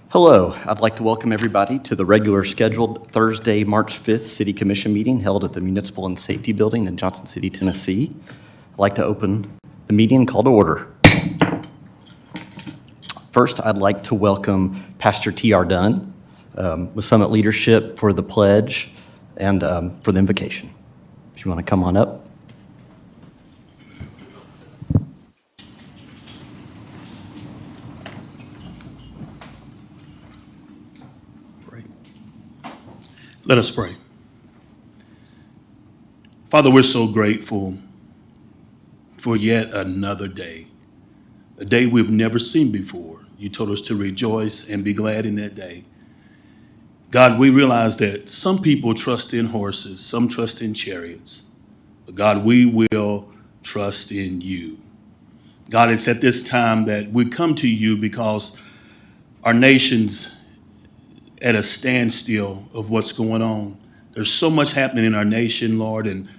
Hello, I'd like to welcome everybody to the regular scheduled Thursday, March 5th City Commission meeting held at the Municipal and Safety Building in Johnson City, Tennessee. I'd like to open the meeting and call to order. First, I'd like to welcome Pastor T.R. Dunn with Summit Leadership for the pledge and for the invocation. If you want to come on up. Let us pray. Father, we're so grateful for yet another day, a day we've never seen before. You told us to rejoice and be glad in that day. God, we realize that some people trust in horses, some trust in chariots, but God, we will trust in you. God, it's at this time that we come to you because our nation's at a standstill of what's going on. There's so much happening in our nation, Lord, and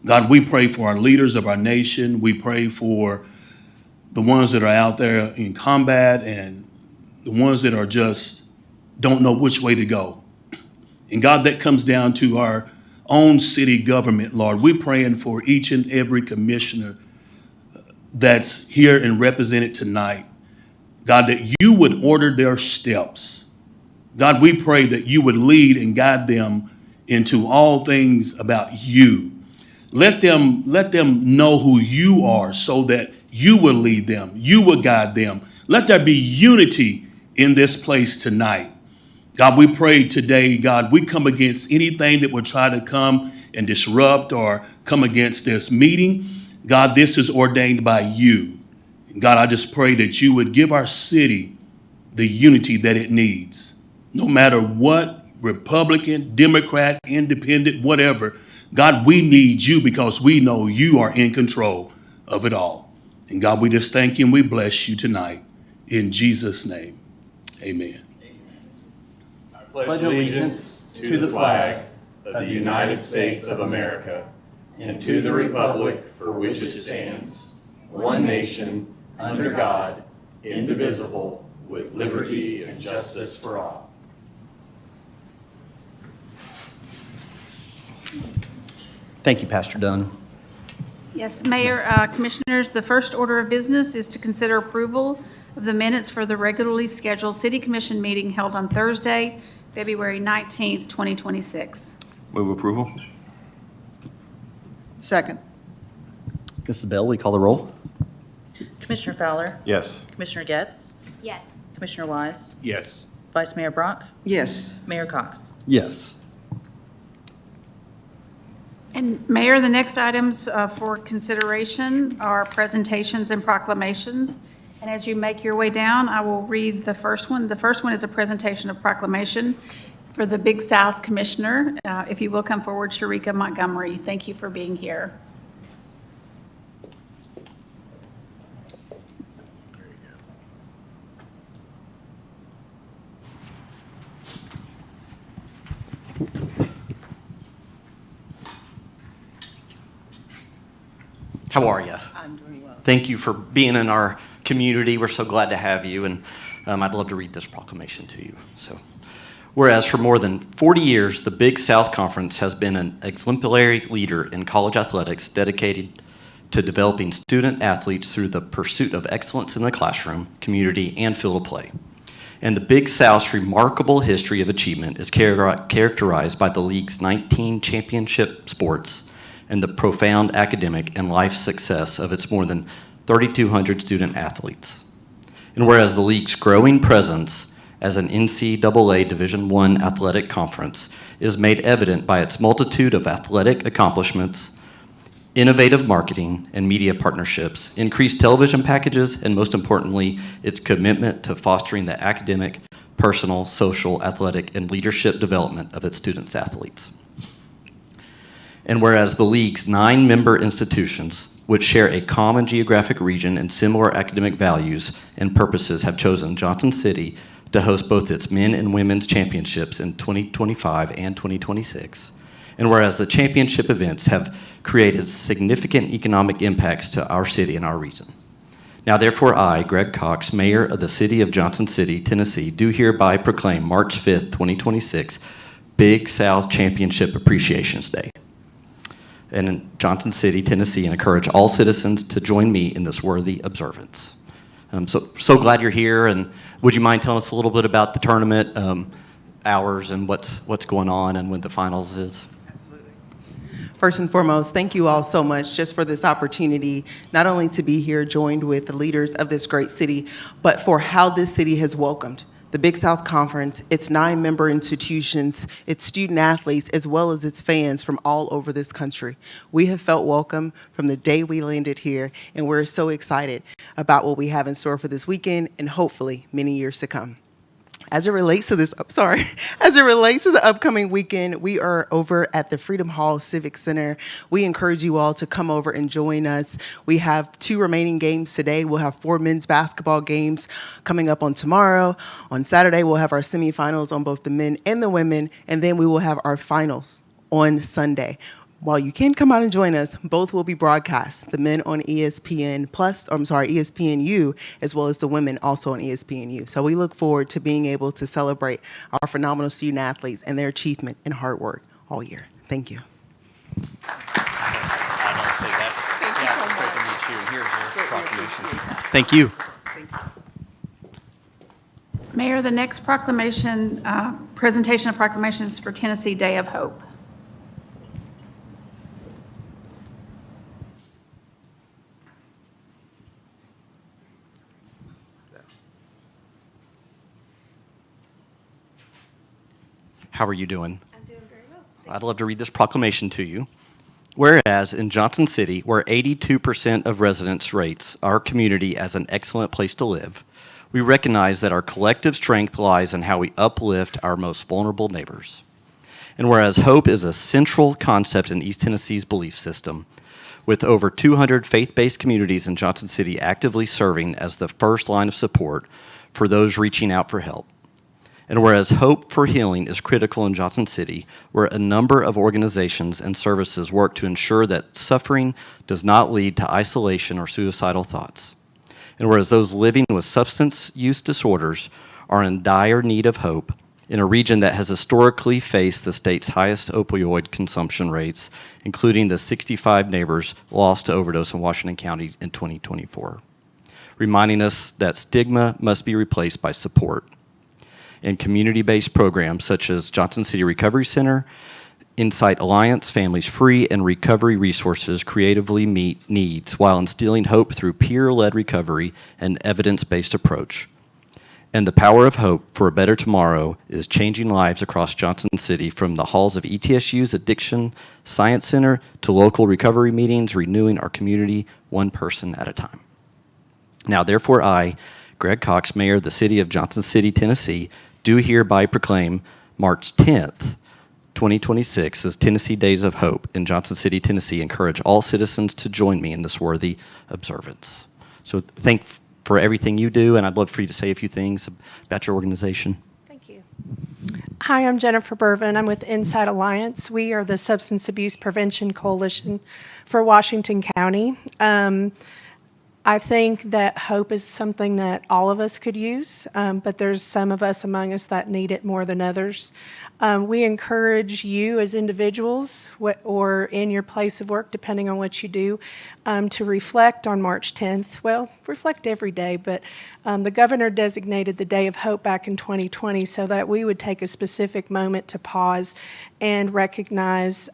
God, we pray for our leaders of our nation. We pray for the ones that are out there in combat and the ones that are just don't know which way to go. And God, that comes down to our own city government, Lord. We're praying for each and every commissioner that's here and represented tonight. God, that you would order their steps. God, we pray that you would lead and guide them into all things about you. Let them know who you are so that you will lead them, you will guide them. Let there be unity in this place tonight. God, we pray today, God, we come against anything that would try to come and disrupt or come against this meeting. God, this is ordained by you. God, I just pray that you would give our city the unity that it needs. No matter what, Republican, Democrat, Independent, whatever, God, we need you because we know you are in control of it all. And God, we just thank you and we bless you tonight. In Jesus' name, amen. I pledge allegiance to the flag of the United States of America and to the republic for which it stands, one nation, under God, indivisible, with liberty and justice for all. Thank you, Pastor Dunn. Yes, Mayor, Commissioners, the first order of business is to consider approval of the minutes for the regularly scheduled City Commission meeting held on Thursday, February 19th, 2026. Move approval. Second. Mrs. Bell, we call the roll. Commissioner Fowler? Yes. Commissioner Getz? Yes. Commissioner Wise? Yes. Vice Mayor Brock? Yes. Mayor Cox? Yes. And Mayor, the next items for consideration are presentations and proclamations. And as you make your way down, I will read the first one. The first one is a presentation of proclamation for the Big South Commissioner. If you will come forward, Sharika Montgomery. Thank you for being here. How are you? I'm doing well. Thank you for being in our community. We're so glad to have you, and I'd love to read this proclamation to you. So, whereas for more than 40 years, the Big South Conference has been an exemplary leader in college athletics dedicated to developing student athletes through the pursuit of excellence in the classroom, community, and field of play. And the Big South's remarkable history of achievement is characterized by the league's 19 championship sports and the profound academic and life success of its more than 3,200 student athletes. And whereas the league's growing presence as an NCAA Division I athletic conference is made evident by its multitude of athletic accomplishments, innovative marketing and media partnerships, increased television packages, and most importantly, its commitment to fostering the academic, personal, social, athletic, and leadership development of its students' athletes. And whereas the league's 9 member institutions, which share a common geographic region and similar academic values and purposes, have chosen Johnson City to host both its men and women's championships in 2025 and 2026. And whereas the championship events have created significant economic impacts to our city and our region. Now therefore I, Greg Cox, Mayor of the City of Johnson City, Tennessee, do hereby proclaim March 5th, 2026, Big South Championship Appreciations Day in Johnson City, Tennessee, and encourage all citizens to join me in this worthy observance. So glad you're here, and would you mind telling us a little bit about the tournament, hours, and what's going on, and when the finals is? First and foremost, thank you all so much just for this opportunity, not only to be here joined with the leaders of this great city, but for how this city has welcomed the Big South Conference, its 9 member institutions, its student athletes, as well as its fans from all over this country. We have felt welcome from the day we landed here, and we're so excited about what we have in store for this weekend and hopefully many years to come. As it relates to the upcoming weekend, we are over at the Freedom Hall Civic Center. We encourage you all to come over and join us. We have 2 remaining games today. We'll have 4 men's basketball games coming up on tomorrow. On Saturday, we'll have our semifinals on both the men and the women, and then we will have our finals on Sunday. While you can come out and join us, both will be broadcast. The men on ESPNU, as well as the women also on ESPNU. So we look forward to being able to celebrate our phenomenal student athletes and their achievement and hard work all year. Thank you. Thank you. Mayor, the next proclamation, presentation of proclamations for Tennessee Day of Hope. How are you doing? I'm doing very well. I'd love to read this proclamation to you. Whereas in Johnson City, where 82% of residents rates our community as an excellent place to live, we recognize that our collective strength lies in how we uplift our most vulnerable neighbors. And whereas hope is a central concept in East Tennessee's belief system, with over 200 faith-based communities in Johnson City actively serving as the first line of support for those reaching out for help. And whereas hope for healing is critical in Johnson City, where a number of organizations and services work to ensure that suffering does not lead to isolation or suicidal thoughts. And whereas those living with substance use disorders are in dire need of hope in a region that has historically faced the state's highest opioid consumption rates, including the 65 neighbors lost to overdose in Washington County in 2024, reminding us that stigma must be replaced by support. And community-based programs such as Johnson City Recovery Center, Insight Alliance, Families Free, and recovery resources creatively meet needs while instilling hope through peer-led recovery and evidence-based approach. And the power of hope for a better tomorrow is changing lives across Johnson City, from the halls of ETSU's Addiction Science Center to local recovery meetings, renewing our community one person at a time. Now, therefore, I, Greg Cox, Mayor of the City of Johnson City, Tennessee, do hereby proclaim March 10th, 2026 as Tennessee Days of Hope in Johnson City, Tennessee. Encourage all citizens to join me in this worthy observance. So thank for everything you do, and I'd love for you to say a few things about your organization. Thank you. Hi, I'm Jennifer Bervin. I'm with Insight Alliance. We are the Substance Abuse Prevention Coalition for Washington County. I think that hope is something that all of us could use, but there's some of us among us that need it more than others. We encourage you as individuals or in your place of work, depending on what you do, to reflect on March 10th. Well, reflect every day, but the governor designated the Day of Hope back in 2020 so that we would take a specific moment to pause and recognize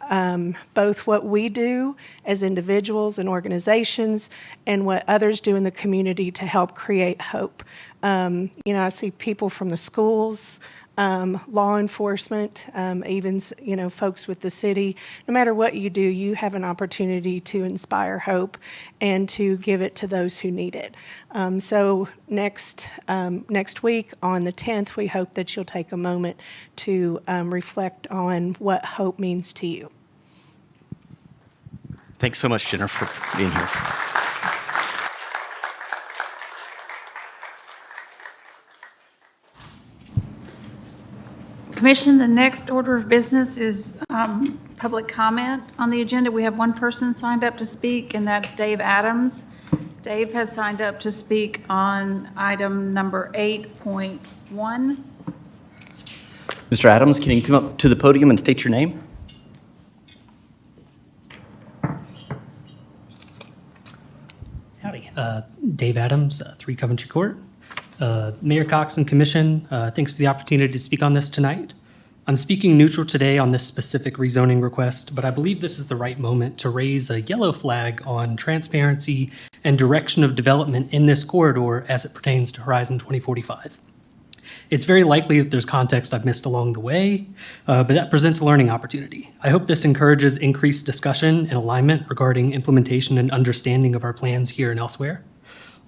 both what we do as individuals and organizations and what others do in the community to help create hope. I see people from the schools, law enforcement, even, folks with the city. No matter what you do, you have an opportunity to inspire hope and to give it to those who need it. So next week on the 10th, we hope that you'll take a moment to reflect on what hope means to you. Thanks so much, Jennifer, for being here. Commission, the next order of business is public comment on the agenda. We have one person signed up to speak, and that's Dave Adams. Dave has signed up to speak on item number 8.1. Mr. Adams, can you come up to the podium and state your name? Howdy. Dave Adams, 3 Coventry Court. Mayor Cox and Commission, thanks for the opportunity to speak on this tonight. I'm speaking neutral today on this specific rezoning request, but I believe this is the right moment to raise a yellow flag on transparency and direction of development in this corridor as it pertains to Horizon 2045. It's very likely that there's context I've missed along the way, but that presents a learning opportunity. I hope this encourages increased discussion and alignment regarding implementation and understanding of our plans here and elsewhere.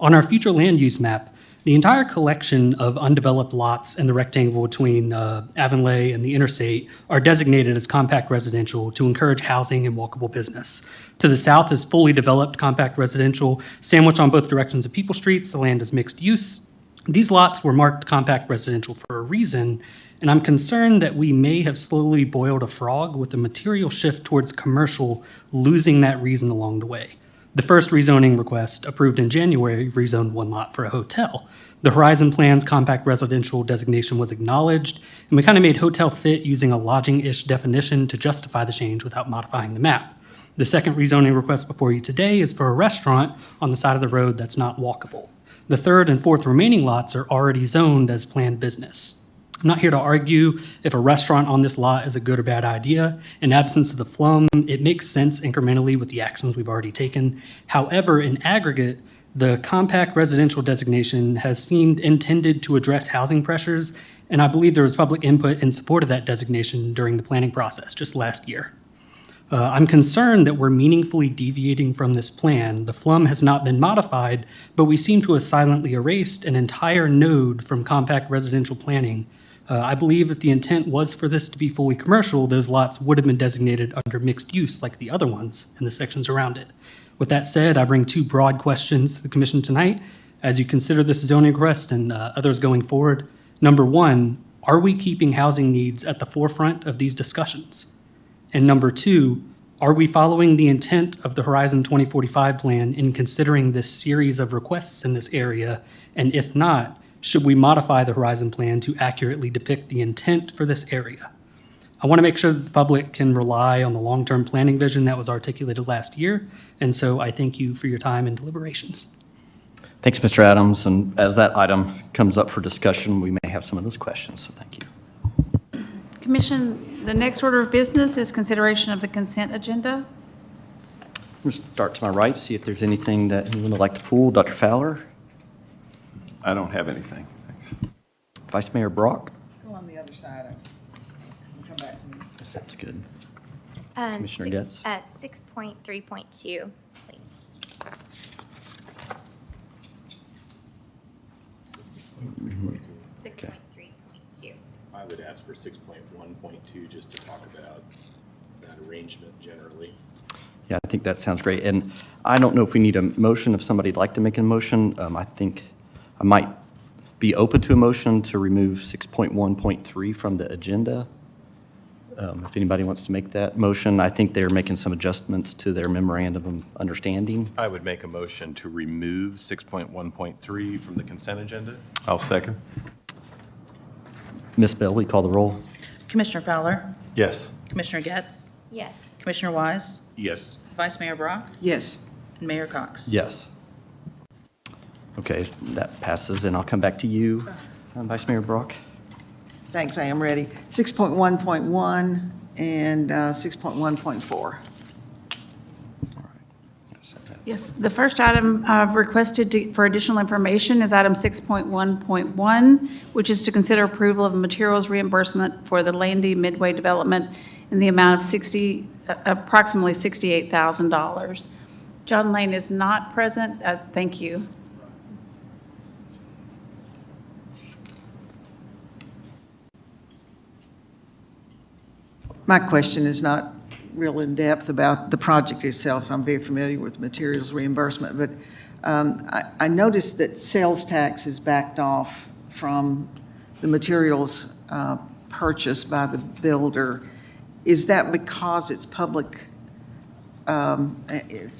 On our future land use map, the entire collection of undeveloped lots in the rectangle between Avonlea and the interstate are designated as compact residential to encourage housing and walkable business. To the south is fully developed compact residential, sandwiched on both directions of People Streets. The land is mixed use. These lots were marked compact residential for a reason, and I'm concerned that we may have slowly boiled a frog with a material shift towards commercial, losing that reason along the way. The first rezoning request, approved in January, rezoned 1 lot for a hotel. The Horizon Plan's compact residential designation was acknowledged, and we kind of made hotel fit using a lodging-ish definition to justify the change without modifying the map. The second rezoning request before you today is for a restaurant on the side of the road that's not walkable. The third and fourth remaining lots are already zoned as planned business. I'm not here to argue if a restaurant on this lot is a good or bad idea. In absence of the flum, it makes sense incrementally with the actions we've already taken. However, in aggregate, the compact residential designation has seemed intended to address housing pressures, and I believe there was public input in support of that designation during the planning process just last year. I'm concerned that we're meaningfully deviating from this plan. The flum has not been modified, but we seem to have silently erased an entire node from compact residential planning. I believe if the intent was for this to be fully commercial, those lots would have been designated under mixed use like the other ones in the sections around it. With that said, I bring 2 broad questions to the Commission tonight as you consider this zoning request and others going forward. Number 1, are we keeping housing needs at the forefront of these discussions? And number 2, are we following the intent of the Horizon 2045 plan in considering this series of requests in this area? And if not, should we modify the Horizon plan to accurately depict the intent for this area? I want to make sure that the public can rely on the long-term planning vision that was articulated last year, and so I thank you for your time and deliberations. Thanks, Mr. Adams. And as that item comes up for discussion, we may have some of those questions, so thank you. Commission, the next order of business is consideration of the consent agenda. I'm going to start to my right, see if there's anything that anyone would like to pull. Dr. Fowler? I don't have anything. Thanks. Vice Mayor Brock? Go on the other side and come back to me. That's good. Commissioner Getz? 6.3.2, please. Okay. 6.3.2. I would ask for 6.1.2 just to talk about that arrangement generally. Yeah, I think that sounds great. And I don't know if we need a motion. If somebody'd like to make a motion, I think I might be open to a motion to remove 6.1.3 from the agenda. If anybody wants to make that motion, I think they're making some adjustments to their memorandum of understanding. I would make a motion to remove 6.1.3 from the consent agenda. I'll second. Ms. Bell, we call the roll. Commissioner Fowler? Yes. Commissioner Getz? Yes. Commissioner Wise? Yes. Vice Mayor Brock? Yes. And Mayor Cox? Yes. Okay, that passes, and I'll come back to you, Vice Mayor Brock. Thanks, I am ready. 6.1.1 and 6.1.4. Yes, the first item requested for additional information is item 6.1.1, which is to consider approval of materials reimbursement for the Landy Midway development in the amount of approximately $68,000. John Lane is not present. Thank you. My question is not real in-depth about the project itself. I'm very familiar with materials reimbursement, but I noticed that sales tax is backed off from the materials purchased by the builder. Is that because it's public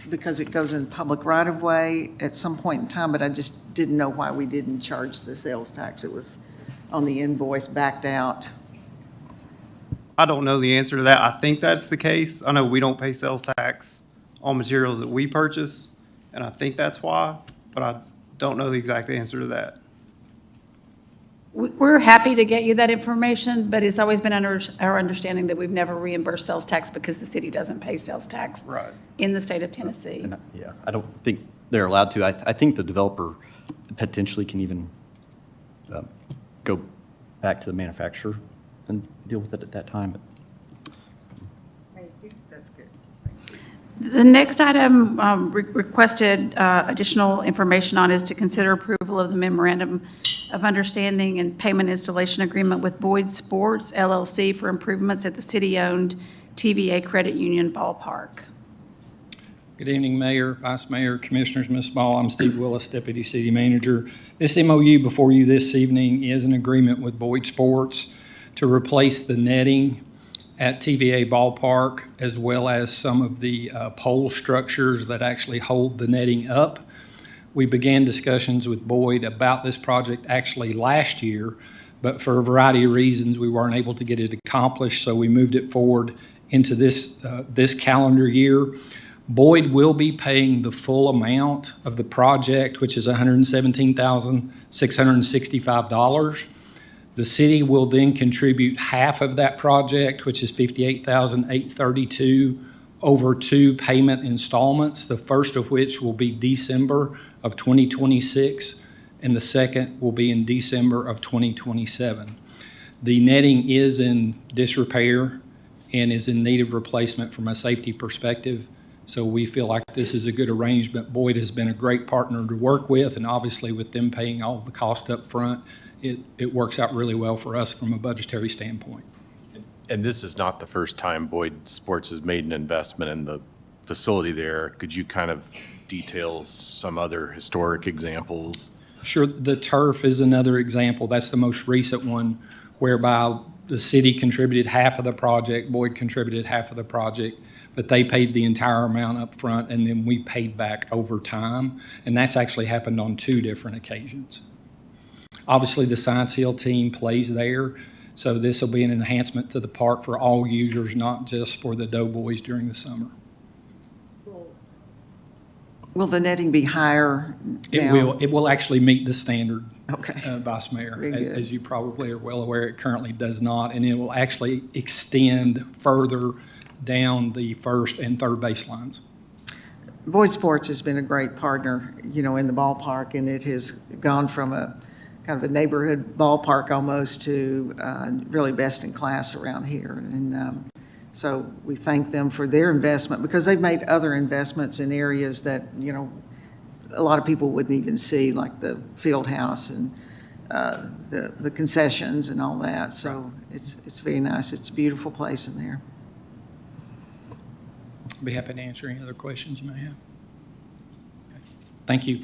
because it goes in public right-of-way at some point in time, but I just didn't know why we didn't charge the sales tax. It was on the invoice, backed out. I don't know the answer to that. I think that's the case. I know we don't pay sales tax on materials that we purchase, and I think that's why, but I don't know the exact answer to that. We're happy to get you that information, but it's always been under our understanding that we've never reimbursed sales tax because the city doesn't pay sales tax Right. in the state of Tennessee. And, yeah, I don't think they're allowed to. I think the developer potentially can even go back to the manufacturer and deal with it at that time. Thank you. That's good. The next item requested additional information on is to consider approval of the memorandum of understanding and payment installation agreement with Boyd Sports LLC for improvements at the city-owned TVA Credit Union Ballpark. Good evening, Mayor, Vice Mayor, Commissioners, Ms. Ball. I'm Steve Willis, Deputy City Manager. This MOU before you this evening is an agreement with Boyd Sports to replace the netting at TVA Ballpark, as well as some of the pole structures that actually hold the netting up. We began discussions with Boyd about this project actually last year, but for a variety of reasons, we weren't able to get it accomplished, so we moved it forward into this calendar year. Boyd will be paying the full amount of the project, which is $117,665. The city will then contribute half of that project, which is $58,832, over 2 payment installments, the first of which will be December of 2026, and the second will be in December of 2027. The netting is in disrepair and is in need of replacement from a safety perspective, so we feel like this is a good arrangement. Boyd has been a great partner to work with, and obviously with them paying all the cost up front, it works out really well for us from a budgetary standpoint. And this is not the first time Boyd Sports has made an investment in the facility there. Could you kind of detail some other historic examples? Sure, the turf is another example. That's the most recent one, whereby the city contributed half of the project, Boyd contributed half of the project, but they paid the entire amount up front, and then we paid back over time. And that's actually happened on 2 different occasions. Obviously, the Science Hill team plays there, so this will be an enhancement to the park for all users, not just for the Doughboys during the summer. Will the netting be higher now? It will actually meet the standard, Okay. Vice Mayor. Very good. As you probably are well aware, it currently does not, and it will actually extend further down the first and third baselines. Boyd Sports has been a great partner, you know, in the ballpark, and it has gone from a kind of a neighborhood ballpark almost to really best in class around here. And so we thank them for their investment, because they've made other investments in areas that, you know, a lot of people wouldn't even see, like the field house and the concessions and all that. So it's very nice. It's a beautiful place in there. I'll be happy to answer any other questions you may have. Okay. Thank you.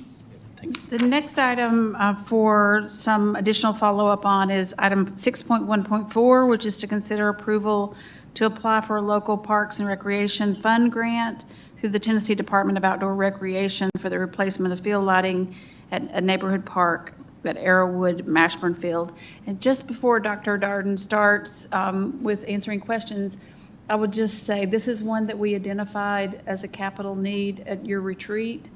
The next item for some additional follow-up on is item 6.1.4, which is to consider approval to apply for a local parks and recreation fund grant through the Tennessee Department of Outdoor Recreation for the replacement of field lighting at a neighborhood park at Arrowwood Mashburn Field. And just before Dr. Darden starts with answering questions, I would just say this is one that we identified as a capital need at your retreat.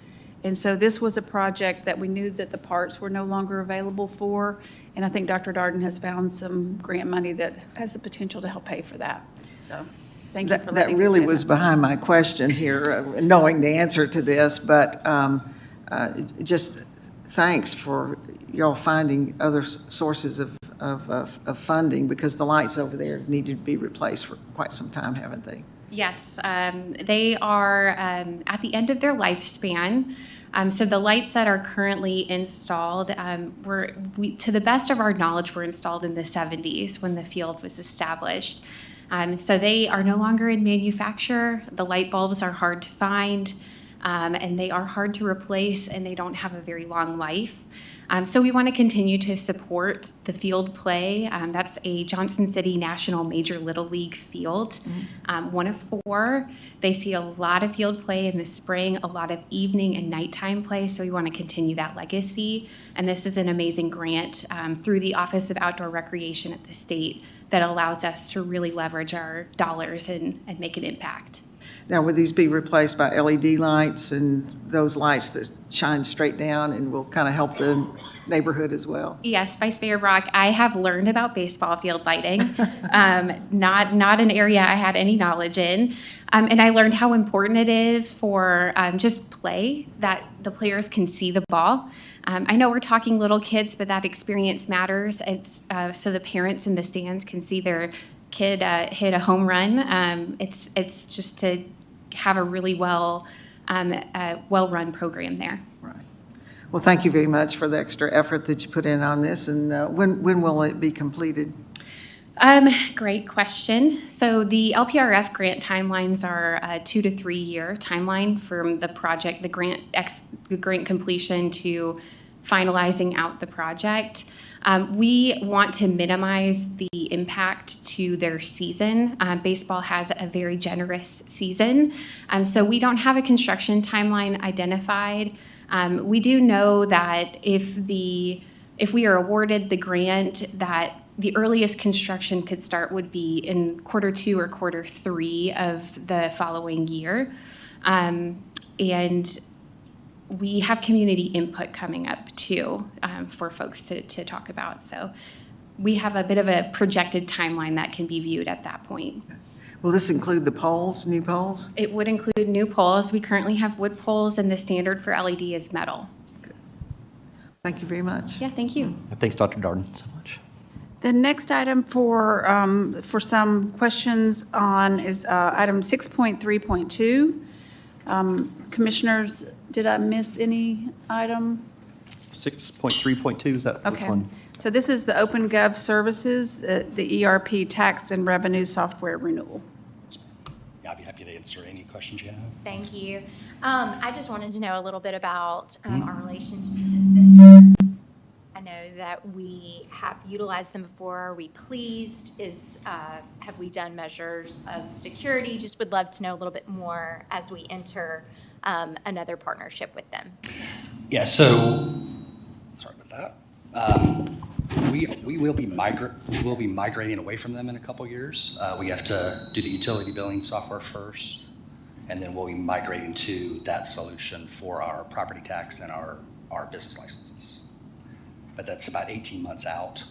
And so this was a project that we knew that the parts were no longer available for, and I think Dr. Darden has found some grant money that has the potential to help pay for that. So thank you for letting me That really say was that. behind my question here, knowing the answer to this, but just thanks for y'all finding other sources of funding, because the lights over there needed to be replaced for quite some time, haven't they? Yes, they are at the end of their lifespan. So the lights that are currently installed, to the best of our knowledge, were installed in the 70s when the field was established. So they are no longer in manufacture. The light bulbs are hard to find, and they are hard to replace, and they don't have a very long life. So we want to continue to support the field play. That's a Johnson City National Major Little League field, one of 4. They see a lot of field play in the spring, a lot of evening and nighttime play, so we want to continue that legacy. And this is an amazing grant through the Office of Outdoor Recreation at the state that allows us to really leverage our dollars and make an impact. Now, would these be replaced by LED lights and those lights that shine straight down and will kind of help the neighborhood as well? Yes, Vice Mayor Brock, I have learned about baseball field lighting, not an area I had any knowledge in. And I learned how important it is for just play, that the players can see the ball. I know we're talking little kids, but that experience matters. It's so the parents in the stands can see their kid hit a home run. It's just to have a really well-run program there. Right. Well, thank you very much for the extra effort that you put in on this. And when will it be completed? Great question. So the LPRF grant timelines are a 2 to 3 year timeline from the project, the grant completion to finalizing out the project. We want to minimize the impact to their season. Baseball has a very generous season, so we don't have a construction timeline identified. We do know that if we are awarded the grant, that the earliest construction could start would be in Q2 or Q3 of the following year. And we have community input coming up too for folks to talk about. So we have a bit of a projected timeline that can be viewed at that point. Will this include the poles, new poles? It would include new poles. We currently have wood poles, and the standard for LED is metal. Good. Thank you very much. Yeah, thank you. Thanks, Dr. Darden, so much. The next item for some questions on is item 6.3.2. Commissioners, did I miss any item? 6.3.2, is that which Okay. one? So this is the OpenGov Services, the ERP tax and revenue software renewal. Yeah, I'd be happy to answer any questions you have. Thank you. I just wanted to know a little bit about our relationship with this vendor. I know that we have utilized them before. Are we pleased? Have we done measures of security? Just would love to know a little bit more as we enter another partnership with them. Yeah, so, sorry about that. We will be migrating away from them in a couple years. We have to do the utility billing software first, and then we'll be migrating to that solution for our property tax and our business licenses. But that's about 18 months out,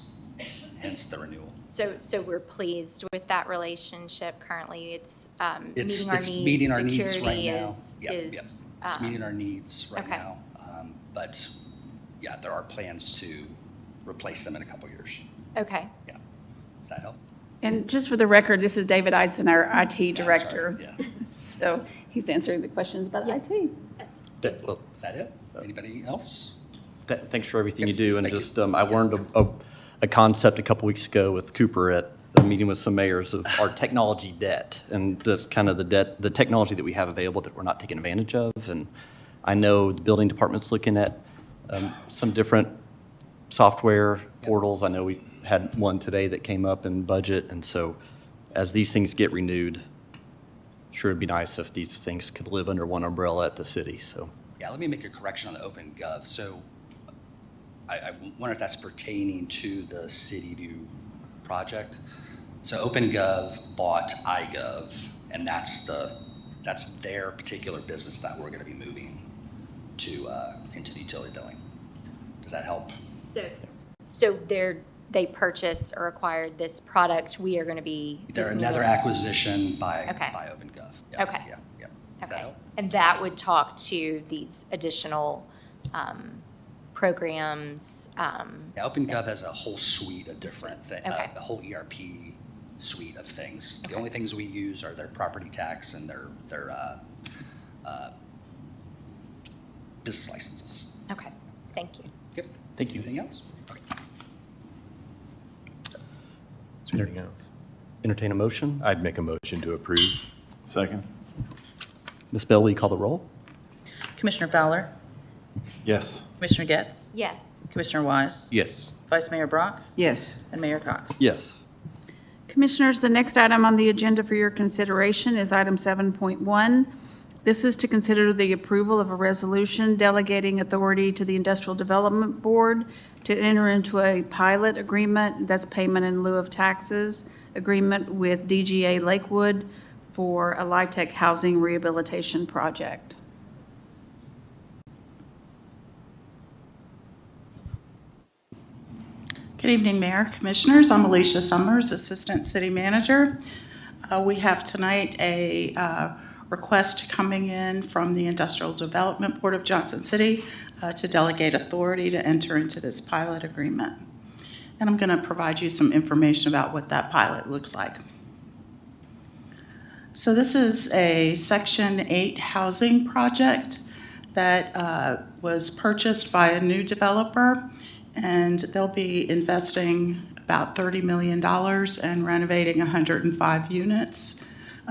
hence the renewal. So we're pleased with that relationship currently. It's It's meeting our needs. needs right Security now. is It's meeting our needs right okay. now. But yeah, there are plans to replace them in a couple years. Okay. Yeah. Does that help? And just for the record, this is David Eidson, our IT director. Yeah. So he's answering the questions about IT. Well, that it? Anybody else? Thanks for everything you do. And Thank you. just, I learned a concept a couple weeks ago with Cooper at a meeting with some mayors of our technology debt, and just kind of the technology that we have available that we're not taking advantage of. And I know the building department's looking at some different software portals. I know we had one today that came up in budget. And so as these things get renewed, sure it'd be nice if these things could live under one umbrella at the city. So Yeah, let me make a correction on the OpenGov. So I wonder if that's pertaining to the CityView project. So OpenGov bought iGov, and that's their particular business that we're going to be moving to into the utility billing. Does that help? So they purchased or acquired this product. We are going to be. They're another acquisition by Okay. OpenGov. Yeah, Okay. Yeah. Yeah. Does that Okay. help? And that would talk to these additional programs. Yeah, OpenGov has a whole suite of different things, Okay. a whole ERP suite of things. The only things we use are their property tax and their business licenses. Okay, thank you. Yep. thank you. Anything else? Okay. Is there anything else? Entertain a motion. I'd make a motion to approve. Second. Ms. Bell, will you call the roll? Commissioner Fowler? Yes. Commissioner Getz? Yes. Commissioner Wise? Yes. Vice Mayor Brock? Yes. And Mayor Cox? Yes. Commissioners, the next item on the agenda for your consideration is item 7.1. This is to consider the approval of a resolution delegating authority to the Industrial Development Board to enter into a pilot agreement, that's payment in lieu of taxes, agreement with DGA Lakewood for a LIHTC housing rehabilitation project. Good evening, Mayor, Commissioners. I'm Alicia Summers, Assistant City Manager. We have tonight a request coming in from the Industrial Development Board of Johnson City to delegate authority to enter into this pilot agreement. And I'm going to provide you some information about what that pilot looks like. So this is a Section 8 housing project that was purchased by a new developer, and they'll be investing about $30 million and renovating 105 units.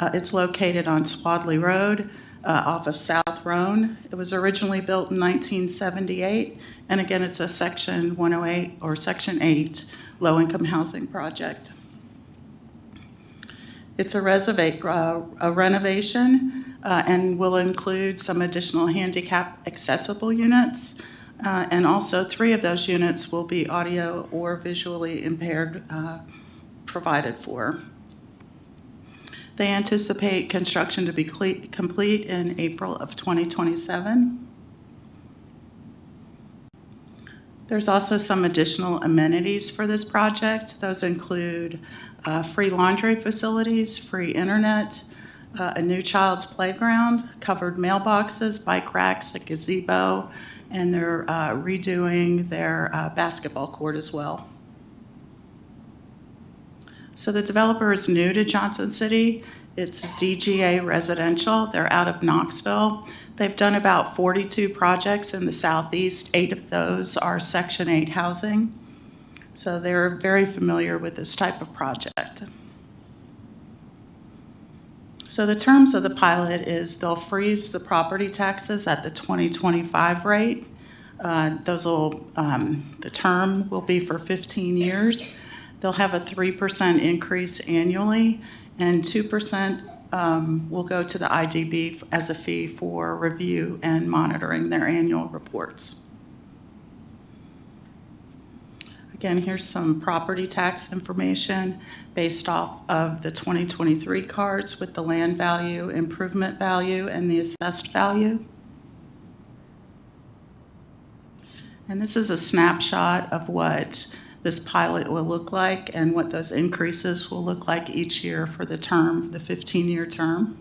It's located on Swadley Road off of South Roan. It was originally built in 1978, and again, it's a Section 108 or Section 8 low-income housing project. It's a renovation and will include some additional handicap accessible units. And also 3 of those units will be audio or visually impaired provided for. They anticipate construction to be complete in April of 2027. There's also some additional amenities for this project. Those include free laundry facilities, free internet, a new child's playground, covered mailboxes, bike racks, a gazebo, and they're redoing their basketball court as well. So the developer is new to Johnson City. It's DGA Residential. They're out of Knoxville. They've done about 42 projects in the Southeast. 8 of those are Section 8 housing. So they're very familiar with this type of project. So the terms of the pilot is they'll freeze the property taxes at the 2025 rate. The term will be for 15 years. They'll have a 3% increase annually, and 2% will go to the IDB as a fee for review and monitoring their annual reports. Again, here's some property tax information based off of the 2023 cards with the land value, improvement value, and the assessed value. And this is a snapshot of what this pilot will look like and what those increases will look like each year for the term, the 15-year term.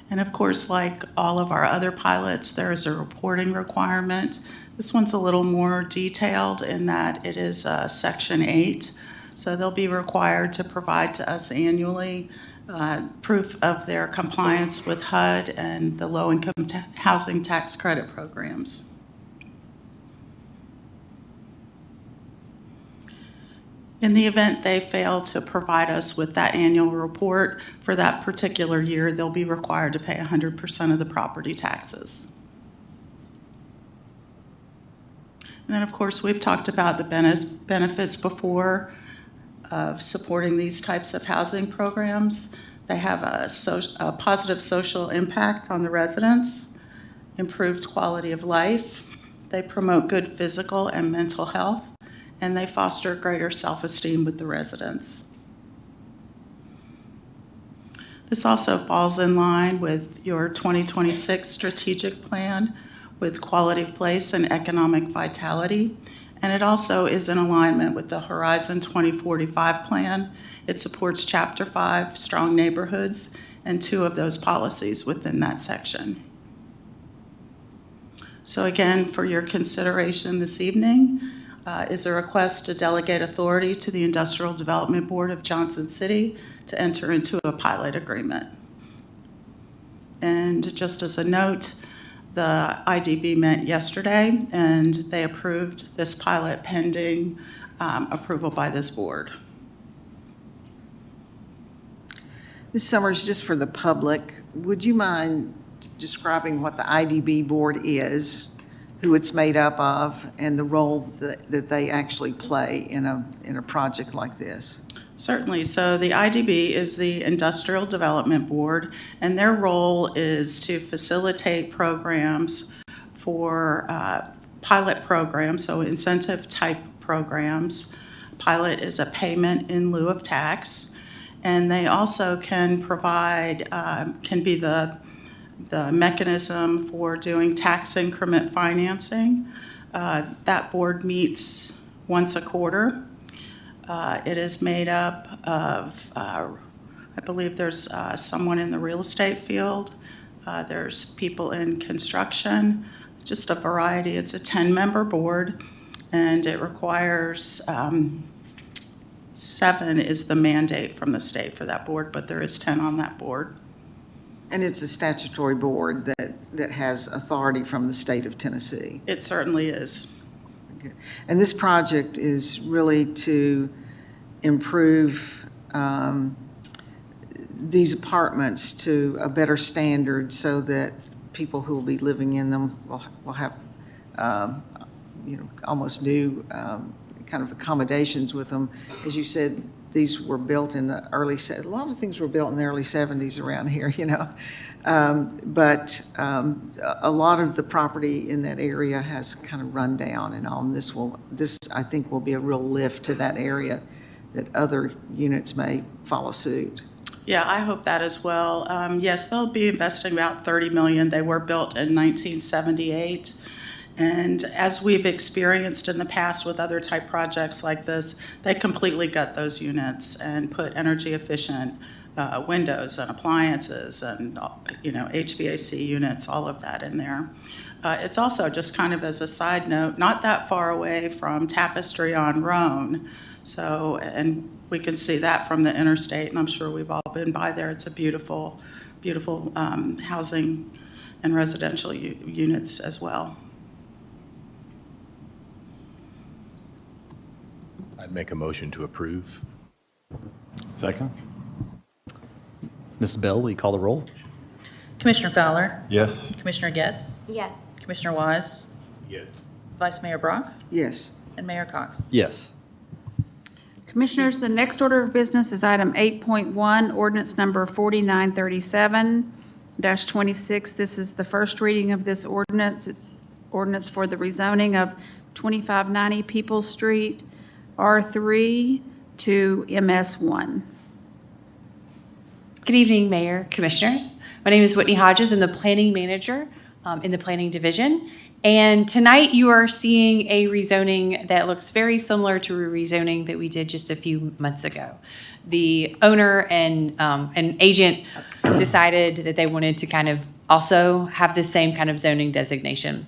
And of course, like all of our other pilots, there is a reporting requirement. This one's a little more detailed in that it is Section 8. So they'll be required to provide to us annually proof of their compliance with HUD and the low-income housing tax credit programs. In the event they fail to provide us with that annual report for that particular year, they'll be required to pay 100% of the property taxes. And then, of course, we've talked about the benefits before of supporting these types of housing programs. They have a positive social impact on the residents, improved quality of life. They promote good physical and mental health, and they foster greater self-esteem with the residents. This also falls in line with your 2026 strategic plan with quality of place and economic vitality. And it also is in alignment with the Horizon 2045 plan. It supports Chapter 5, Strong Neighborhoods, and 2 of those policies within that section. So again, for your consideration this evening is a request to delegate authority to the Industrial Development Board of Johnson City to enter into a pilot agreement. And just as a note, the IDB met yesterday, and they approved this pilot pending approval by this board. Ms. Summers, just for the public, would you mind describing what the IDB board is, who it's made up of, and the role that they actually play in a project like this? Certainly. So the IDB is the Industrial Development Board, and their role is to facilitate programs for pilot programs, so incentive type programs. Pilot is a payment in lieu of tax, and they also can provide, can be the mechanism for doing tax increment financing. That board meets once a quarter. It is made up of, I believe there's someone in the real estate field, there's people in construction, just a variety. It's a 10-member board, and it requires 7 is the mandate from the state for that board, but there is 10 on that board. And it's a statutory board that has authority from the state of Tennessee. It certainly is. Okay. And this project is really to improve these apartments to a better standard so that people who will be living in them will have, almost new kind of accommodations with them. As you said, these were built in the early, a lot of things were built in the early 70s around here, but a lot of the property in that area has kind of run down and all. And this I think will be a real lift to that area that other units may follow suit. Yeah, I hope that as well. Yes, they'll be investing about $30 million. They were built in 1978. And as we've experienced in the past with other type projects like this, they completely gut those units and put energy efficient windows and appliances and HVAC units, all of that in there. It's also, just kind of as a side note, not that far away from Tapestry on Rhone. So, and we can see that from the interstate, and I'm sure we've all been by there. It's a beautiful, beautiful housing and residential units as well. I'd make a motion to approve. Second? Mrs. Bell, will you call the roll? Commissioner Fowler? Yes. Commissioner Getz? Yes. Commissioner Wise? Yes. Vice Mayor Brock? Yes. And Mayor Cox? Yes. Commissioners, the next order of business is item 8.1, ordinance number 4937-26. This is the first reading of this ordinance. It's ordinance for the rezoning of 2590 Peoples Street, R3 to MS1. Good evening, Mayor, Commissioners. My name is Whitney Hodges. I'm the Planning Manager in the Planning Division. And tonight you are seeing a rezoning that looks very similar to a rezoning that we did just a few months ago. The owner and an agent decided that they wanted to kind of also have the same kind of zoning designation.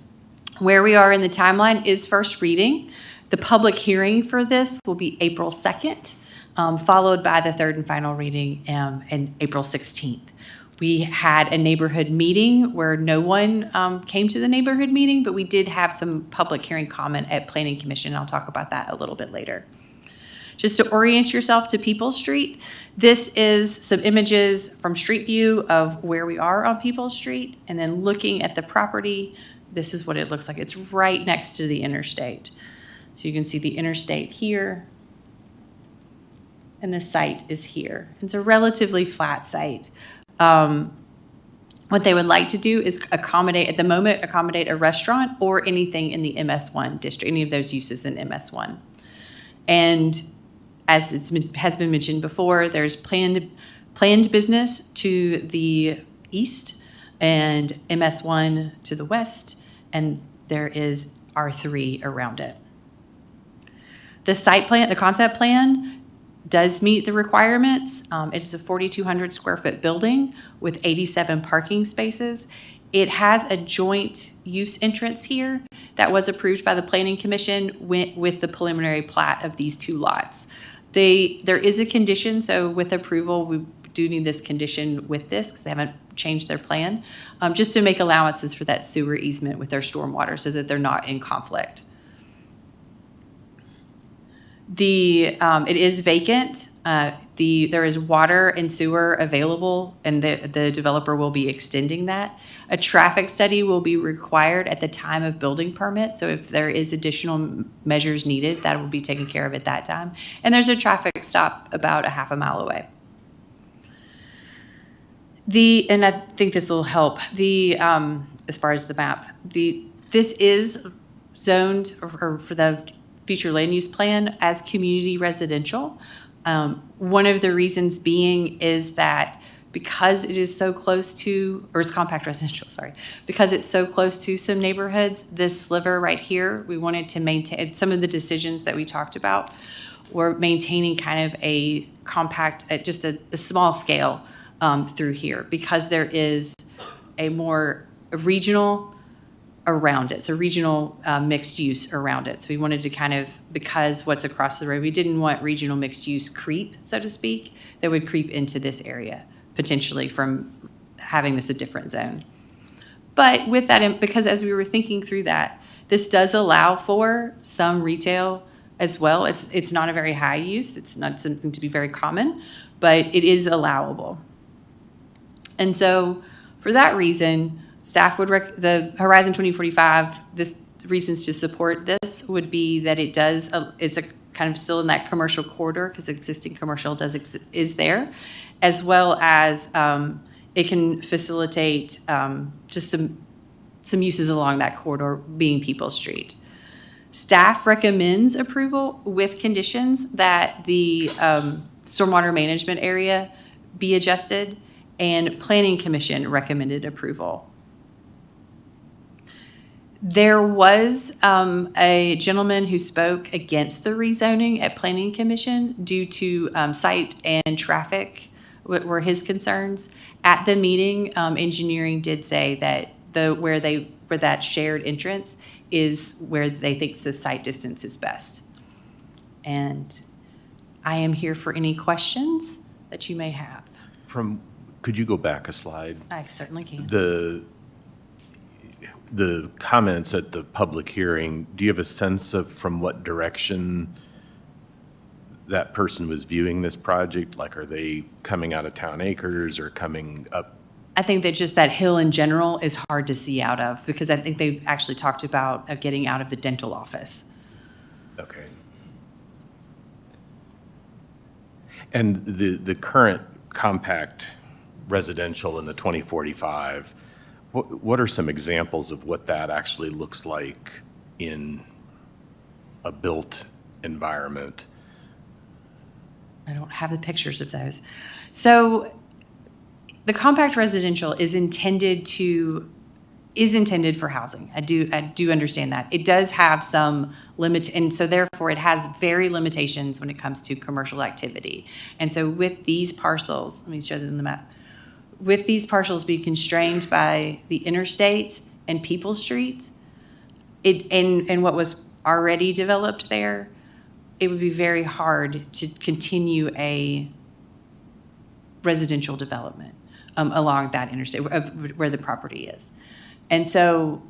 Where we are in the timeline is first reading. The public hearing for this will be April 2nd, followed by the third and final reading in April 16th. We had a neighborhood meeting where no one came to the neighborhood meeting, but we did have some public hearing comment at Planning Commission. I'll talk about that a little bit later. Just to orient yourself to Peoples Street, this is some images from Street View of where we are on Peoples Street, and then looking at the property, this is what it looks like. It's right next to the interstate. So you can see the interstate here, and the site is here. It's a relatively flat site. What they would like to do is accommodate a restaurant or anything in the MS1 district, any of those uses in MS1. And as has been mentioned before, there's planned business to the east and MS1 to the west, and there is R3 around it. The site plan, the concept plan, does meet the requirements. It is a 4,200 square foot building with 87 parking spaces. It has a joint use entrance here that was approved by the Planning Commission with the preliminary plat of these two lots. There is a condition, so with approval, we do need this condition with this because they haven't changed their plan, just to make allowances for that sewer easement with their stormwater so that they're not in conflict. It is vacant. There is water and sewer available, and the developer will be extending that. A traffic study will be required at the time of building permit. So if there is additional measures needed, that will be taken care of at that time. And there's a traffic stop about a half a mile away. And I think this will help. As far as the map, this is zoned or for the future land use plan as community residential. One of the reasons being is that because it is so close to, or it's compact residential, sorry, because it's so close to some neighborhoods, this sliver right here, we wanted to maintain, some of the decisions that we talked about were maintaining kind of a compact, at just a small scale through here, because there is a regional around it, so regional mixed use around it. So we wanted to kind of, because what's across the road, we didn't want regional mixed use creep, so to speak, that would creep into this area, potentially from having this a different zone. But with that, because as we were thinking through that, this does allow for some retail as well. It's not a very high use, it's not something to be very common, but it is allowable. And so for that reason, staff would, the Horizon 2045, reasons to support this would be that it's a kind of still in that commercial corridor, because existing commercial is there, as well as it can facilitate just some uses along that corridor, being People Street. Staff recommends approval with conditions that the stormwater management area be adjusted, and Planning Commission recommended approval. There was a gentleman who spoke against the rezoning at Planning Commission due to site and traffic were his concerns. At the meeting, engineering did say that where that shared entrance is where they think the site distance is best. And I am here for any questions that you may have. Could you go back a slide? I certainly can. The comments at the public hearing, do you have a sense of from what direction that person was viewing this project? Like, are they coming out of Town Acres or coming up? I think that just that hill in general is hard to see out of, because I think they actually talked about getting out of the dental office. Okay. And the current compact residential in the 2045, what are some examples of what that actually looks like in a built environment? I don't have the pictures of those. So the compact residential is intended for housing. I do understand that. It does have some limit, and so therefore it has very limitations when it comes to commercial activity. And so with these parcels, let me show them the map. With these parcels being constrained by the interstate and People Street, and what was already developed there, it would be very hard to continue a residential development along that interstate where the property is. And so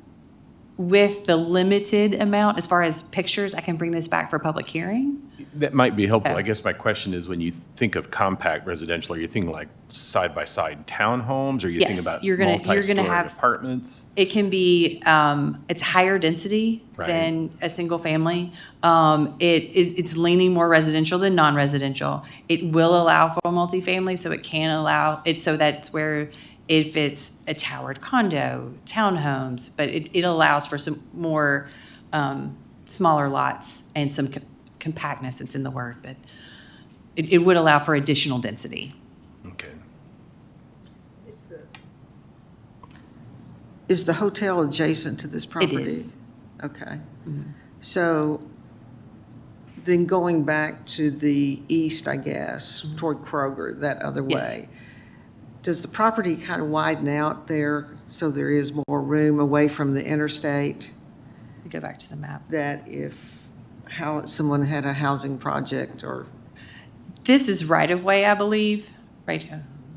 with the limited amount, as far as pictures, I can bring this back for public hearing. That might be helpful. I guess my question is, when you think of compact residential, are you thinking like side-by-side townhomes? Or are you thinking about multi-story apartments? It can be, it's higher density than a single family. It's leaning more residential than non-residential. It will allow for multifamily, so it can allow it, so that's where if it's a towered condo, townhomes, but it allows for some more smaller lots and some compactness, it's in the word, but it would allow for additional density. Okay. Is the hotel adjacent to this property? It is. Okay. So then going back to the east, I guess, toward Kroger, that other way, does the property kind of widen out there so there is more room away from the interstate? Go back to the map. That if someone had a housing project or? This is right-of-way, I believe. Right,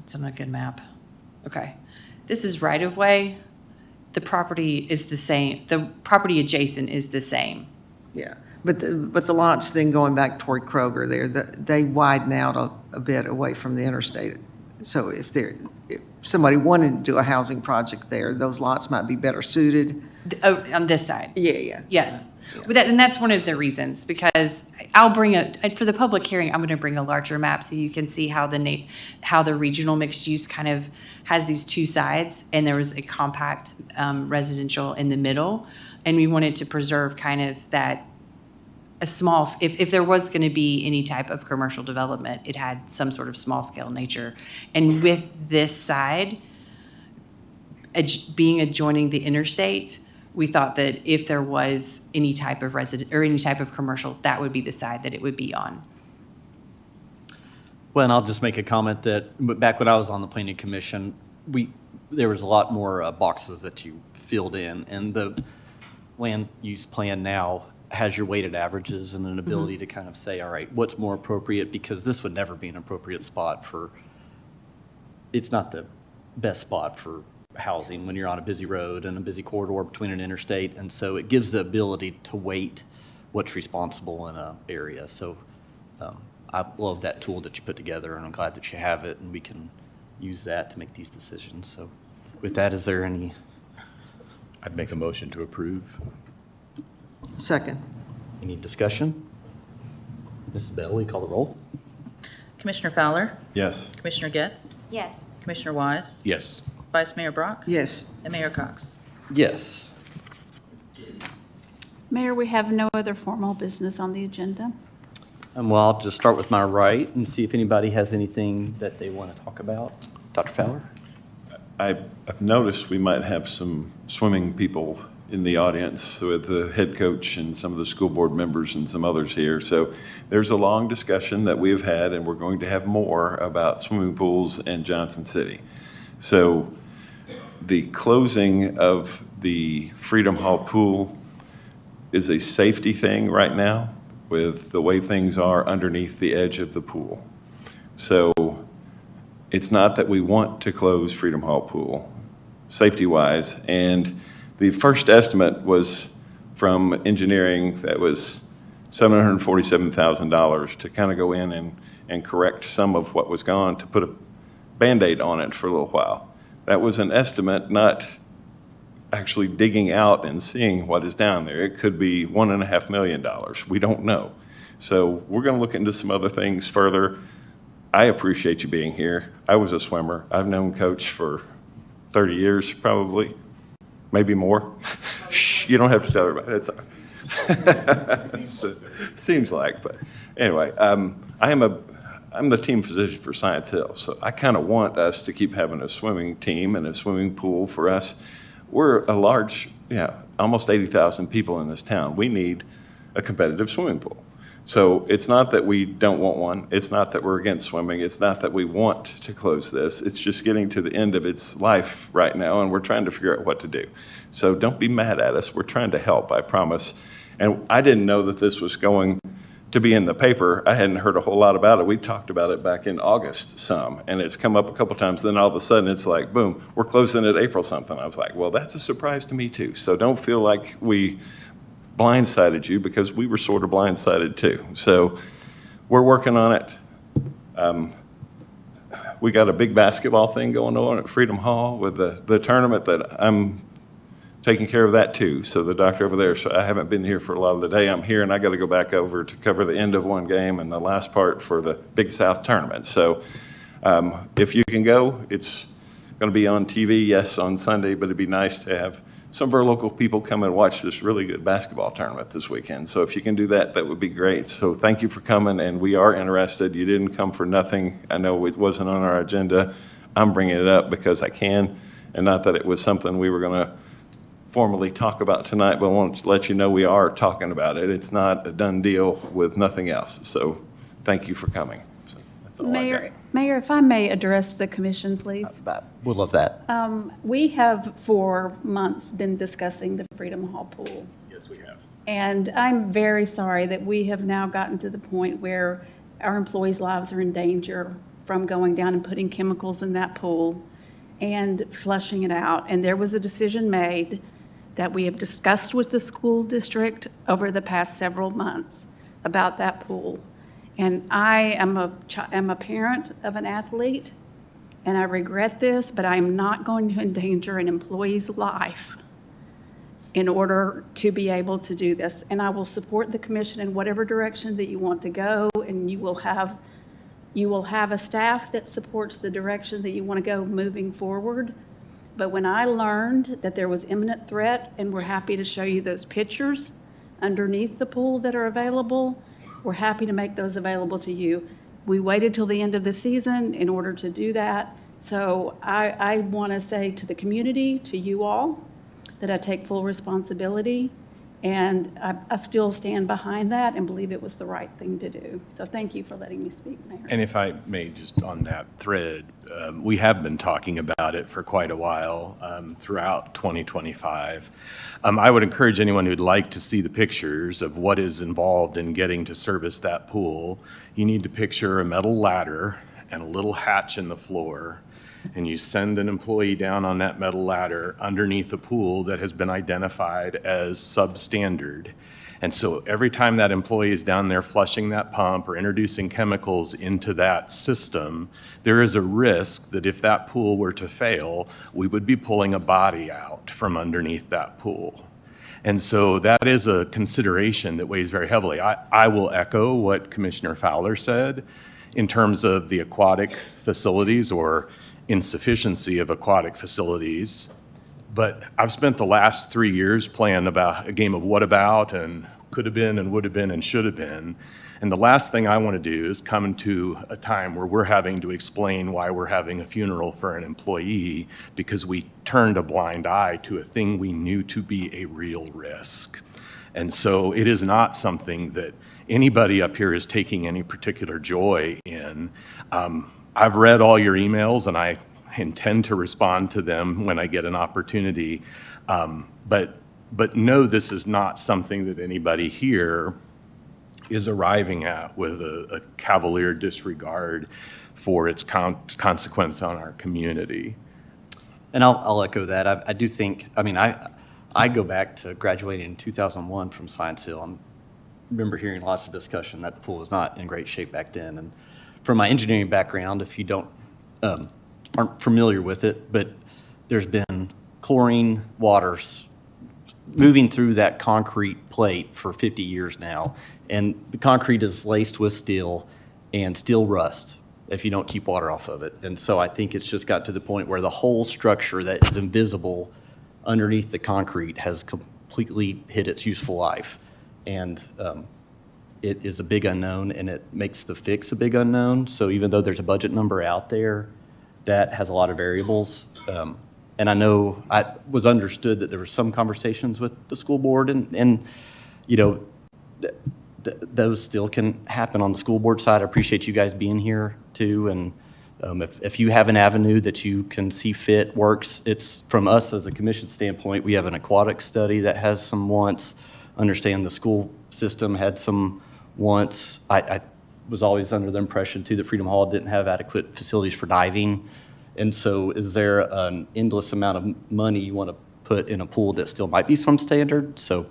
it's on a good map. Okay. This is right-of-way. The property is the same. The property adjacent is the same. Yeah, But the lots then going back toward Kroger there, they widen out a bit away from the interstate. So if somebody wanted to do a housing project there, those lots might be better suited. Oh, on this side? Yeah. Yes. And that's one of the reasons, because I'll bring for the public hearing, I'm going to bring a larger map so you can see how the regional mixed use kind of has these two sides, and there was a compact residential in the middle, and we wanted to preserve kind of that if there was going to be any type of commercial development, it had some sort of small scale nature. And with this side being adjoining the interstate, we thought that if there was any type of resident or any type of commercial, that would be the side that it would be on. Well, and I'll just make a comment that back when I was on the planning commission, there was a lot more boxes that you filled in, and the land use plan now has your weighted averages and an ability to kind of say, all right, what's more appropriate, because this would never be an appropriate spot it's not the best spot for housing when you're on a busy road and a busy corridor between an interstate, and so it gives the ability to weight what's responsible in an area. So I love that tool that you put together, and I'm glad that you have it, and we can use that to make these decisions. So with that, is there any? I'd make a motion to approve. Second. Any discussion? Mrs. Bell, will you call the roll? Commissioner Fowler? Yes. Commissioner Getz? Yes. Commissioner Wise? Yes. Vice Mayor Brock? Yes. And Mayor Cox. Yes. Mayor, we have no other formal business on the agenda. Well, I'll just start with my right and see if anybody has anything that they want to talk about. Dr. Fowler? I've noticed we might have some swimming people in the audience with the head coach and some of the school board members and some others here. So there's a long discussion that we've had, and we're going to have more about swimming pools in Johnson City. So the closing of the Freedom Hall pool is a safety thing right now with the way things are underneath the edge of the pool. So it's not that we want to close Freedom Hall pool, safety-wise, and the first estimate was from engineering that was $747,000 to kind of go in and correct some of what was gone, to put a Band-Aid on it for a little while. That was an estimate, not actually digging out and seeing what is down there. It could be $1.5 million. We don't know. So we're going to look into some other things further. I appreciate you being here. I was a swimmer. I've known Coach for 30 years, probably. Maybe more. Shh, you don't have to tell everybody. Seems like, but anyway, I'm the team physician for Science Hill, so I kind of want us to keep having a swimming team and a swimming pool for us. We're a large, almost 80,000 people in this town. We need a competitive swimming pool. So it's not that we don't want one. It's not that we're against swimming. It's not that we want to close this. It's just getting to the end of its life right now, and we're trying to figure out what to do. So don't be mad at us. We're trying to help, I promise. And I didn't know that this was going to be in the paper. I hadn't heard a whole lot about it. We talked about it back in August some, and it's come up a couple times. Then all of a sudden it's like, boom, we're closing at April something. I was like, well, that's a surprise to me too. So don't feel like we blindsided you, because we were sort of blindsided too. So we're working on it. We got a big basketball thing going on at Freedom Hall with the tournament that I'm taking care of that too. So the doctor over there, so I haven't been here for a lot of the day. I'm here, and I got to go back over to cover the end of one game and the last part for the Big South tournament. So if you can go, it's going to be on TV, yes, on Sunday, but it'd be nice to have some of our local people come and watch this really good basketball tournament this weekend. So if you can do that, that would be great. So thank you for coming, and we are interested. You didn't come for nothing. I know it wasn't on our agenda. I'm bringing it up because I can, and not that it was something we were going to formally talk about tonight, but I want to let you know we are talking about it. It's not a done deal with nothing else. So thank you for coming. So that's all I got. Mayor, if I may address the commission, please. We'd love that. We have for months been discussing the Freedom Hall pool. Yes, we have. And I'm very sorry that we have now gotten to the point where our employees' lives are in danger from going down and putting chemicals in that pool and flushing it out. And there was a decision made that we have discussed with the school district over the past several months about that pool. And I am a parent of an athlete, and I regret this, but I am not going to endanger an employee's life in order to be able to do this. And I will support the commission in whatever direction that you want to go, and you will have a staff that supports the direction that you want to go moving forward. But when I learned that there was imminent threat, and we're happy to show you those pictures underneath the pool that are available, we're happy to make those available to you. We waited till the end of the season in order to do that. So I want to say to the community, to you all, that I take full responsibility, and I still stand behind that and believe it was the right thing to do. So thank you for letting me speak, Mayor. And if I may, just on that thread, we have been talking about it for quite a while throughout 2025. I would encourage anyone who'd like to see the pictures of what is involved in getting to service that pool. You need to picture a metal ladder and a little hatch in the floor, and you send an employee down on that metal ladder underneath a pool that has been identified as substandard. And so every time that employee is down there flushing that pump or introducing chemicals into that system, there is a risk that if that pool were to fail, we would be pulling a body out from underneath that pool. And so that is a consideration that weighs very heavily. I will echo what Commissioner Fowler said in terms of the aquatic facilities or insufficiency of aquatic facilities. But I've spent the last 3 years playing about a game of what about and could have been and would have been and should have been. And the last thing I want to do is come into a time where we're having to explain why we're having a funeral for an employee because we turned a blind eye to a thing we knew to be a real risk. And so it is not something that anybody up here is taking any particular joy in. I've read all your emails, and I intend to respond to them when I get an opportunity. But no, this is not something that anybody here is arriving at with a cavalier disregard for its consequence on our community. And I'll echo that. I do think, I go back to graduating in 2001 from Science Hill. I remember hearing lots of discussion that the pool was not in great shape back then. And from my engineering background, if you aren't familiar with it, but there's been chlorine waters moving through that concrete plate for 50 years now. And the concrete is laced with steel, and steel rusts if you don't keep water off of it. And so I think it's just got to the point where the whole structure that is invisible underneath the concrete has completely hit its useful life. And it is a big unknown, and it makes the fix a big unknown. So even though there's a budget number out there, that has a lot of variables. And I know I was understood that there were some conversations with the school board, and you know, those still can happen on the school board side. I appreciate you guys being here too. And if you have an avenue that you can see fit works, it's from us as a commission standpoint, we have an aquatic study that has some wants. Understand the school system had some wants. I was always under the impression too that Freedom Hall didn't have adequate facilities for diving. And so is there an endless amount of money you want to put in a pool that still might be some standard? So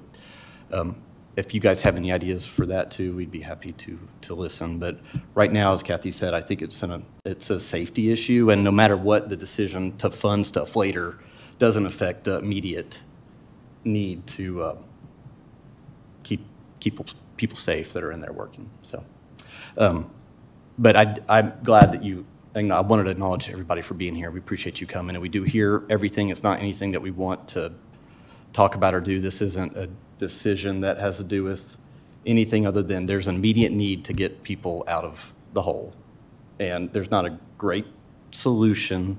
if you guys have any ideas for that too, we'd be happy to listen. But right now, as Kathy said, I think it's a safety issue, and no matter what the decision to fund stuff later doesn't affect the immediate need to keep people safe that are in there working. So, but I'm glad that I wanted to acknowledge everybody for being here. We appreciate you coming, and we do hear everything. It's not anything that we want to talk about or do. This isn't a decision that has to do with anything other than there's an immediate need to get people out of the hole. And there's not a great solution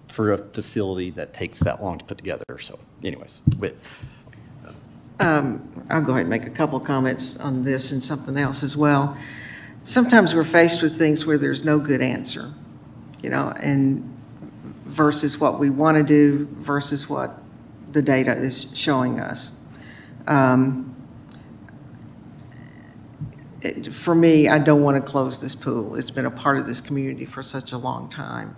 for a facility that takes that long to put together. So anyways, I'll go ahead and make a couple comments on this and something else as well. Sometimes we're faced with things where there's no good answer, and versus what we want to do versus what the data is showing us. For me, I don't want to close this pool. It's been a part of this community for such a long time.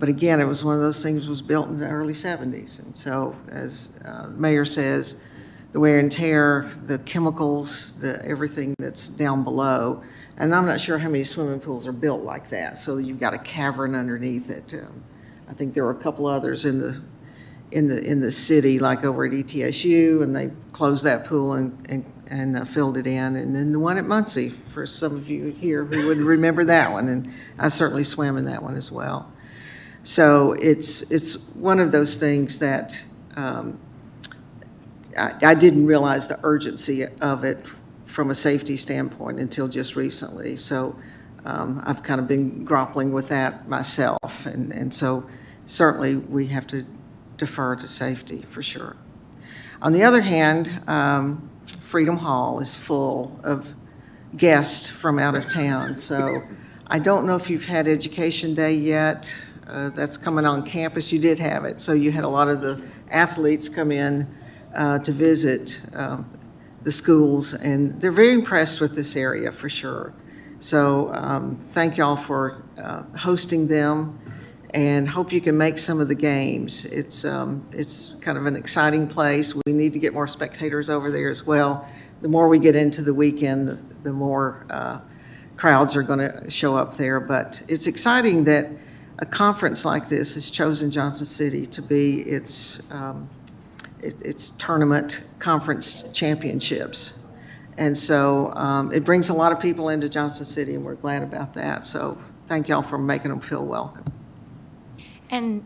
But again, it was one of those things was built in the early 70s. And so, as the mayor says, the wear and tear, the chemicals, everything that's down below. And I'm not sure how many swimming pools are built like that. So you've got a cavern underneath it. I think there were a couple others in the city, like over at ETSU, and they closed that pool and filled it in. And then the one at Muncie, for some of you here who would remember that one, and I certainly swam in that one as well. So it's one of those things that I didn't realize the urgency of it from a safety standpoint until just recently. So I've kind of been grappling with that myself. And so certainly we have to defer to safety for sure. On the other hand, Freedom Hall is full of guests from out of town. So I don't know if you've had Education Day yet. That's coming on campus. You did have it. So you had a lot of the athletes come in to visit the schools, and they're very impressed with this area for sure. So thank y'all for hosting them, and hope you can make some of the games. It's kind of an exciting place. We need to get more spectators over there as well. The more we get into the weekend, the more crowds are going to show up there. But it's exciting that a conference like this has chosen Johnson City to be its tournament conference championships. And so it brings a lot of people into Johnson City, and we're glad about that. So thank y'all for making them feel welcome. And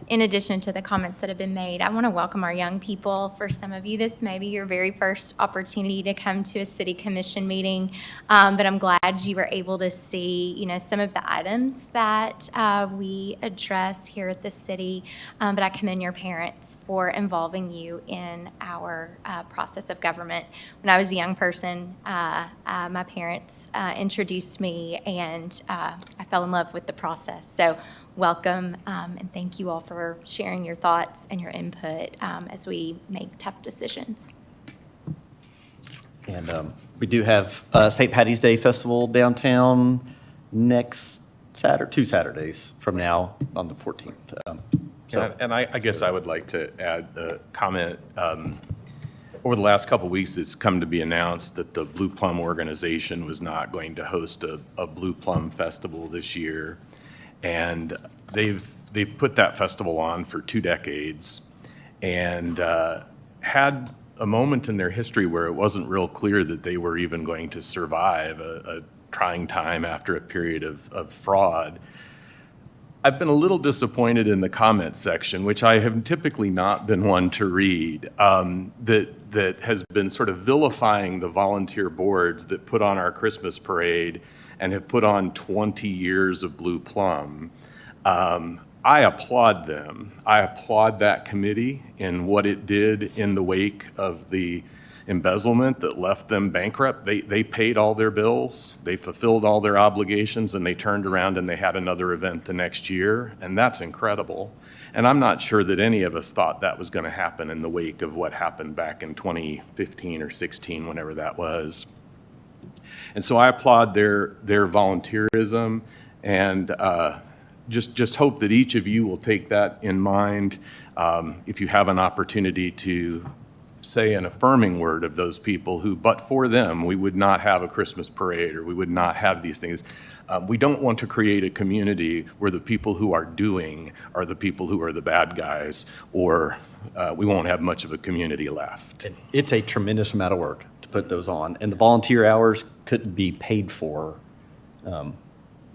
in addition to the comments that have been made, I want to welcome our young people. For some of you, this may be your very first opportunity to come to a city commission meeting, but I'm glad you were able to see, some of the items that we address here at the city. But I commend your parents for involving you in our process of government. When I was a young person, my parents introduced me, and I fell in love with the process. So welcome, and thank you all for sharing your thoughts and your input as we make tough decisions. And we do have St. Patty's Day Festival downtown next Saturday, 2 Saturdays from now on the 14th. And I guess I would like to add a comment. Over the last couple of weeks, it's come to be announced that the Blue Plum organization was not going to host a Blue Plum Festival this year. And they've put that festival on for 2 decades, and had a moment in their history where it wasn't real clear that they were even going to survive a trying time after a period of fraud. I've been a little disappointed in the comment section, which I have typically not been one to read, that has been sort of vilifying the volunteer boards that put on our Christmas parade and have put on 20 years of Blue Plum. I applaud them. I applaud that committee in what it did in the wake of the embezzlement that left them bankrupt. They paid all their bills, they fulfilled all their obligations, and they turned around and they had another event the next year, and that's incredible. And I'm not sure that any of us thought that was going to happen in the wake of what happened back in 2015 or 16, whenever that was. And so I applaud their volunteerism, and just hope that each of you will take that in mind if you have an opportunity to say an affirming word of those people who, but for them, we would not have a Christmas parade, or we would not have these things. We don't want to create a community where the people who are doing are the people who are the bad guys, or we won't have much of a community left. It's a tremendous amount of work to put those on, and the volunteer hours couldn't be paid for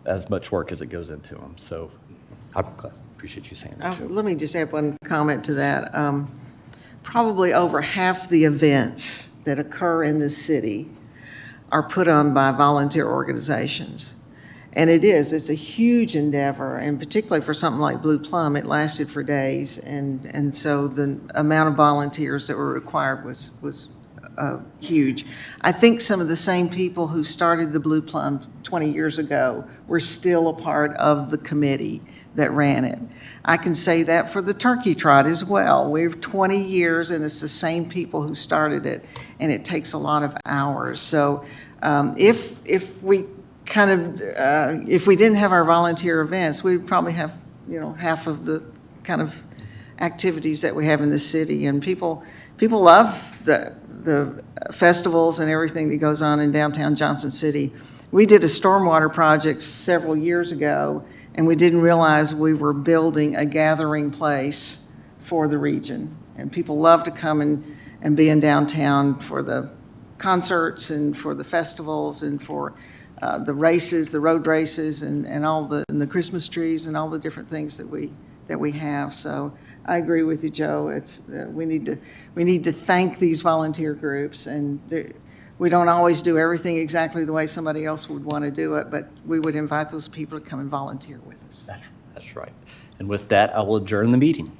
as much work as it goes into them. So I appreciate you saying that too. Let me just add one comment to that. Probably over half the events that occur in this city are put on by volunteer organizations. And it's a huge endeavor, and particularly for something like Blue Plum, it lasted for days. And so the amount of volunteers that were required was huge. I think some of the same people who started the Blue Plum 20 years ago were still a part of the committee that ran it. I can say that for the Turkey Trot as well. We've 20 years, and it's the same people who started it, and it takes a lot of hours. So if we didn't have our volunteer events, we would probably have half of the kind of activities that we have in the city. And people love the festivals and everything that goes on in downtown Johnson City. We did a stormwater project several years ago, and we didn't realize we were building a gathering place for the region. And people love to come and be in downtown for the concerts and for the festivals and for the races, the road races, and all the Christmas trees and all the different things that we have. So I agree with you, Joe. It's we need to thank these volunteer groups, and we don't always do everything exactly the way somebody else would want to do it, but we would invite those people to come and volunteer with us. That's right. And with that, I will adjourn the meeting.